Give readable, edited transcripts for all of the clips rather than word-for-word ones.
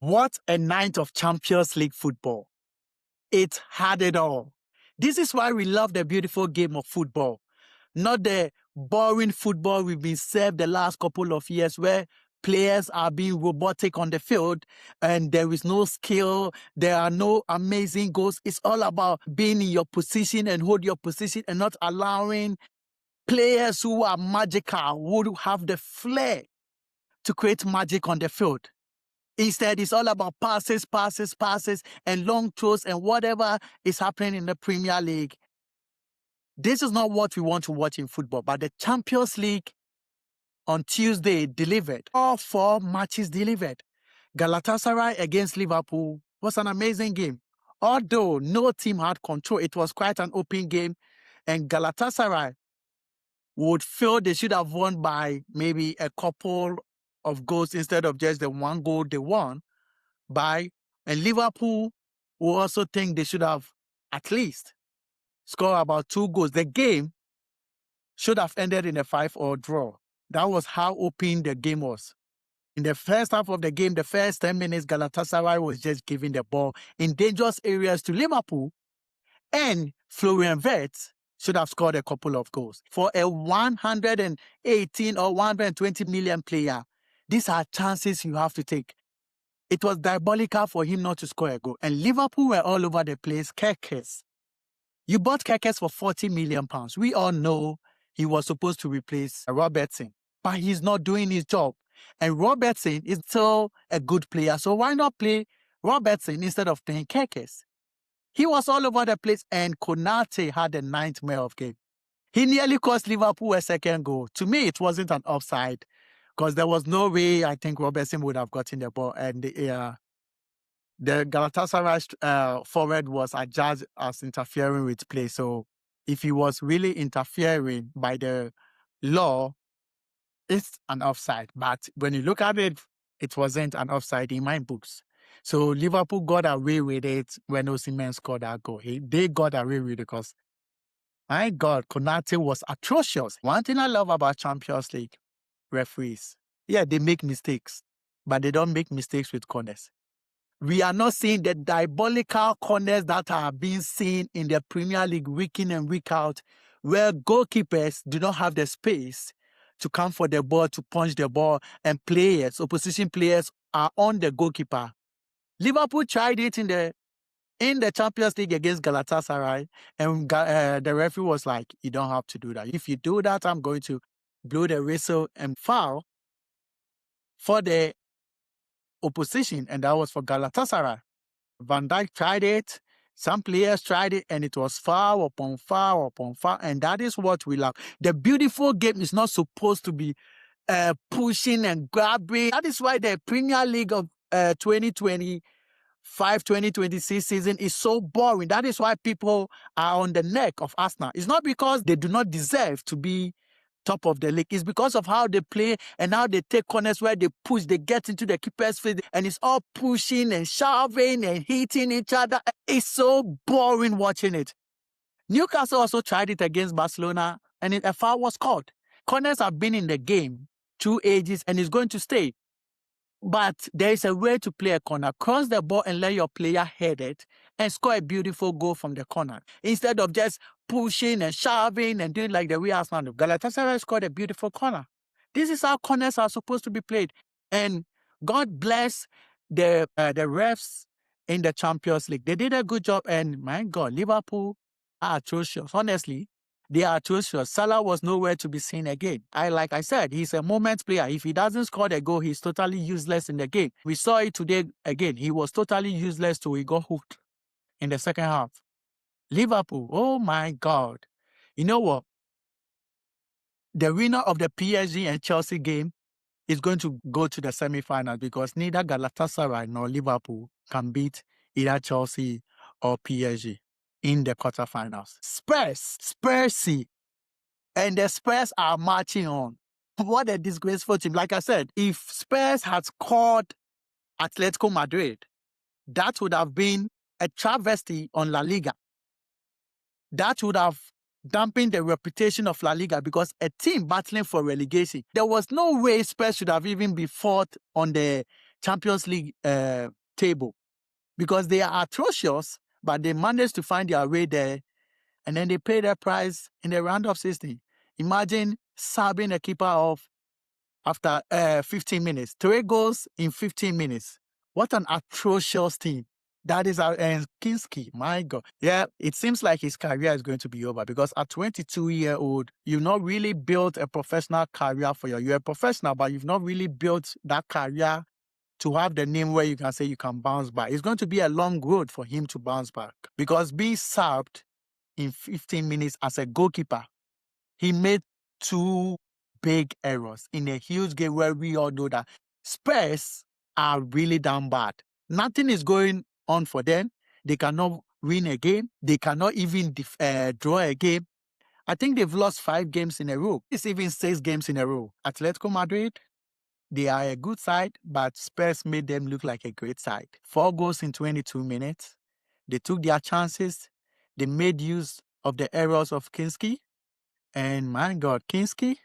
What a night of Champions League football. It had it all. This is why we love the beautiful game of football, not the boring football we've been served the last couple of years where players are being robotic on the field and there is no skill, there are no amazing goals. It's all about being in your position and hold your position and not allowing players who are magical, who have the flair to create magic on the field. Instead, it's all about passes, and long throws and whatever is happening in the Premier League. This is not what we want to watch in football, but the Champions League on Tuesday delivered. All 4 matches delivered. Galatasaray against Liverpool was an amazing game. Although no team had control, it was quite an open game, and Galatasaray would feel they should have won by maybe a couple of goals instead of just the 1 goal they won by. And Liverpool will also think they should have at least scored about 2 goals. The game should have ended in a 5-all draw. That was how open the game was. In the first half of the game, the first 10 minutes, Galatasaray was just giving the ball in dangerous areas to Liverpool, and Florian Wirtz should have scored a couple of goals. For a 118 or 120 million player, these are chances you have to take. It was diabolical for him not to score a goal. And Liverpool were all over the place. Kerkez. You bought Kerkez for £40 million. We all know he was supposed to replace Robertson, but he's not doing his job. And Robertson is still a good player, so why not play Robertson instead of playing Kerkez? He was all over the place, and Konate had a nightmare of game. He nearly cost Liverpool a second goal. To me, it wasn't an offside, because there was no way I think Robertson would have gotten the ball. And the Galatasaray forward was adjudged as interfering with play. So if he was really interfering by the law, it's an offside. But when you look at it, it wasn't an offside in my books. So Liverpool got away with it when Osimhen scored that goal. They got away with it because, my God, Konate was atrocious. One thing I love about Champions League referees, yeah, they make mistakes, but they don't make mistakes with corners. We are not seeing the diabolical corners that are being seen in the Premier League week in and week out, where goalkeepers do not have the space to come for the ball, to punch the ball, and opposition players are on the goalkeeper. Liverpool tried it in the Champions League against Galatasaray, and the referee was like, you don't have to do that. If you do that, I'm going to blow the whistle and foul for the opposition, and that was for Galatasaray. Van Dijk tried it, some players tried it, and it was foul upon foul upon foul, and that is what we love. The beautiful game is not supposed to be pushing and grabbing. That is why the Premier League of 2025-2026 season is so boring. That is why people are on the neck of Arsenal. It's not because they do not deserve to be top of the league. It's because of how they play and how they take corners where they push, they get into the keeper's face, and it's all pushing and shoving and hitting each other. It's so boring watching it. Newcastle also tried it against Barcelona, and a foul was called. Corners have been in the game 2 ages and it's going to stay. But there is a way to play a corner. Cross the ball and let your player head it and score a beautiful goal from the corner, instead of just pushing and shoving and doing like the way Arsenal do. Galatasaray scored a beautiful corner. This is how corners are supposed to be played. And God bless the refs in the Champions League. They did a good job. And my God, Liverpool are atrocious. Honestly, they are atrocious. Salah was nowhere to be seen again. Like I said, he's a moment player. If he doesn't score the goal, he's totally useless in the game. We saw it today again. He was totally useless till he got hooked in the second half. Liverpool, oh my God. You know what? The winner of the PSG and Chelsea game is going to go to the semi-finals, because neither Galatasaray nor Liverpool can beat either Chelsea or PSG in the quarterfinals. Spursy, and the Spurs are marching on. What a disgraceful team. Like I said, if Spurs had scored Atletico Madrid, that would have been a travesty on La Liga. That would have dampened the reputation of La Liga, because a team battling for relegation, there was no way Spurs should have even been fought on the Champions League table because they are atrocious, but they managed to find their way there, and then they pay their price in the round of 16. Imagine subbing a keeper off after 15 minutes. 3 goals in 15 minutes. What an atrocious team. That is Kinski. My God. Yeah, it seems like his career is going to be over because at 22-year-old, you've not really built a professional career for you. You're a professional, but you've not really built that career to have the name where you can say you can bounce back. It's going to be a long road for him to bounce back because being subbed in 15 minutes as a goalkeeper, he made 2 big errors in a huge game where we all know that Spurs are really down bad. Nothing is going on for them. They cannot win a game. They cannot even draw a game. I think they've lost 5 games in a row. It's even 6 games in a row. Atletico Madrid, they are a good side, but Spurs made them look like a great side. 4 goals in 22 minutes. They took their chances. They made use of the errors of Kinski. And my God, Kinski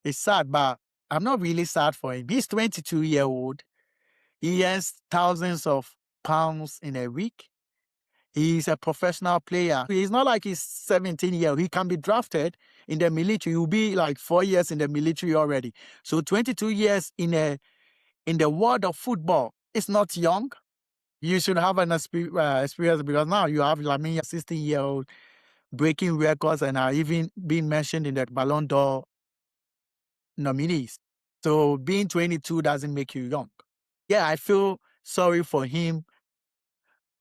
is sad, but I'm not really sad for him. He's 22-year-old. He earns thousands of pounds in a week. He's a professional player. He's not like he's 17-year-old. He can be drafted in the military. He'll be like 4 years in the military already. So 22 years in the world of football, it's not young. You should have an experience because now you have Lamine, a 16-year-old, breaking records and are even being mentioned in the Ballon d'Or nominees. So being 22 doesn't make you young. Yeah, I feel sorry for him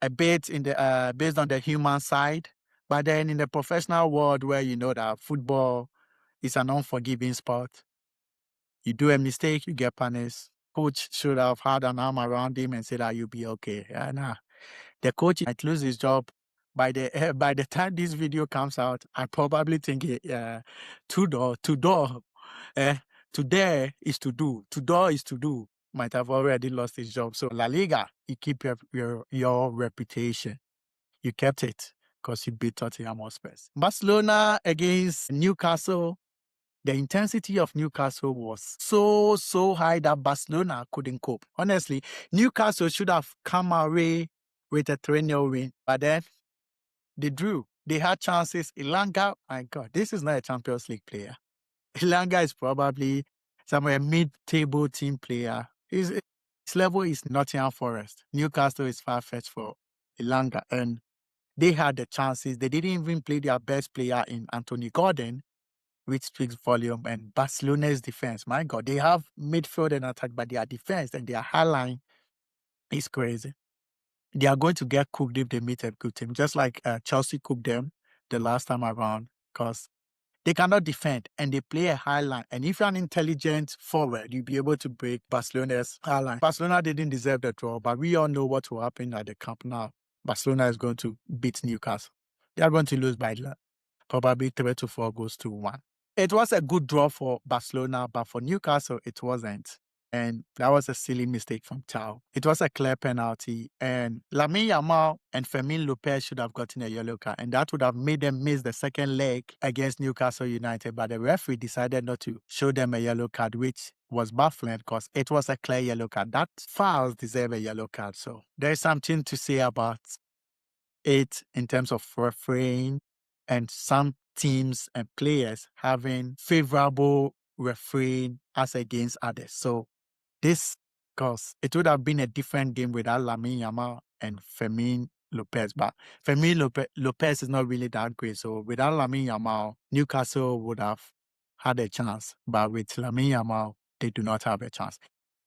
a bit in the based on the human side, but then in the professional world where you know that football is an unforgiving sport, you do a mistake, you get punished. Coach should have had an arm around him and said that you'll be okay. Nah. The coach might lose his job. By the time this video comes out, I probably think to dare is to do. To do is to do. Might have already lost his job. So La Liga, you keep your reputation. You kept it because you beat Tottenham Hotspur. Barcelona against Newcastle. The intensity of Newcastle was so high that Barcelona couldn't cope. Honestly, Newcastle should have come away with a 3-0 win, but then they drew. They had chances. Elanga, my God, this is not a Champions League player. Elanga is probably somewhere mid-table team player. His level is Nottingham Forest. Newcastle is far-fetched for Elanga, and they had the chances. They didn't even play their best player in Anthony Gordon, which speaks volume. And Barcelona's defense, my God, they have midfield and attack, but their defense and their high line is crazy. They are going to get cooked if they meet a good team, just like Chelsea cooked them the last time around, because they cannot defend and they play a high line. And if you're an intelligent forward, you'll be able to break Barcelona's high line. Barcelona didn't deserve the draw, but we all know what will happen at the Camp Nou. Barcelona is going to beat Newcastle. They are going to lose by probably 3 to 4 goals to 1. It was a good draw for Barcelona, but for Newcastle, it wasn't. And that was a silly mistake from Thiago. It was a clear penalty, and Lamine Yamal and Fermin Lopez should have gotten a yellow card, and that would have made them miss the second leg against Newcastle United. But the referee decided not to show them a yellow card, which was baffling because it was a clear yellow card. That fouls deserve a yellow card. So there's something to say about it in terms of refereeing and some teams and players having favorable refereeing as against others. So this, because it would have been a different game without Lamine Yamal and Fermin Lopez. But Fermin Lopez is not really that great. So without Lamine Yamal, Newcastle would have had a chance. But with Lamine Yamal, they do not have a chance.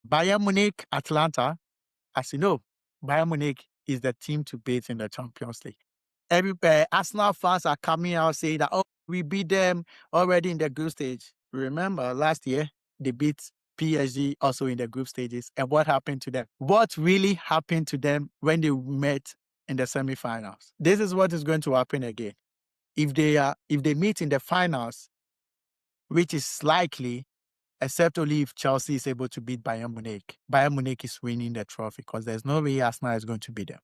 Bayern Munich, Atlanta, as you know, Bayern Munich is the team to beat in the Champions League. Arsenal fans are coming out saying that, oh, we beat them already in the group stage. Remember, last year, they beat PSG also in the group stages. And what happened to them? What really happened to them when they met in the semifinals? This is what is going to happen again. If they meet in the finals, which is likely, except only if Chelsea is able to beat Bayern Munich. Bayern Munich is winning the trophy because there's no way Arsenal is going to beat them.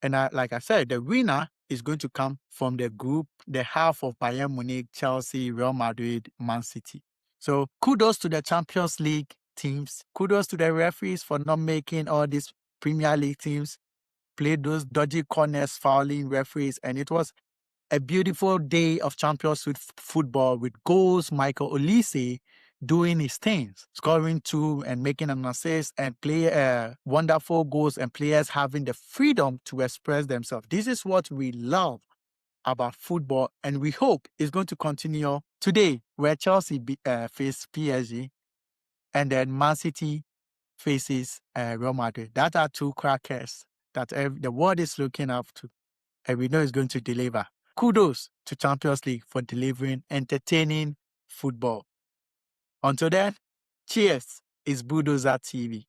And like I said, the winner is going to come from the group, the half of Bayern Munich, Chelsea, Real Madrid, Man City. So kudos to the Champions League teams. Kudos to the referees for not making all these Premier League teams play those dodgy corners, fouling referees. And it was a beautiful day of Champions League football with goals. Michael Olise doing his things, scoring 2 and making an assist, and play wonderful goals, and players having the freedom to express themselves. This is what we love about football, and we hope it's going to continue today, where Chelsea face PSG, and then Man City faces Real Madrid. That are 2 crackers that the world is looking up to, and we know it's going to deliver. Kudos to Champions League for delivering entertaining football. Until then, cheers. It's Bulldozer TV.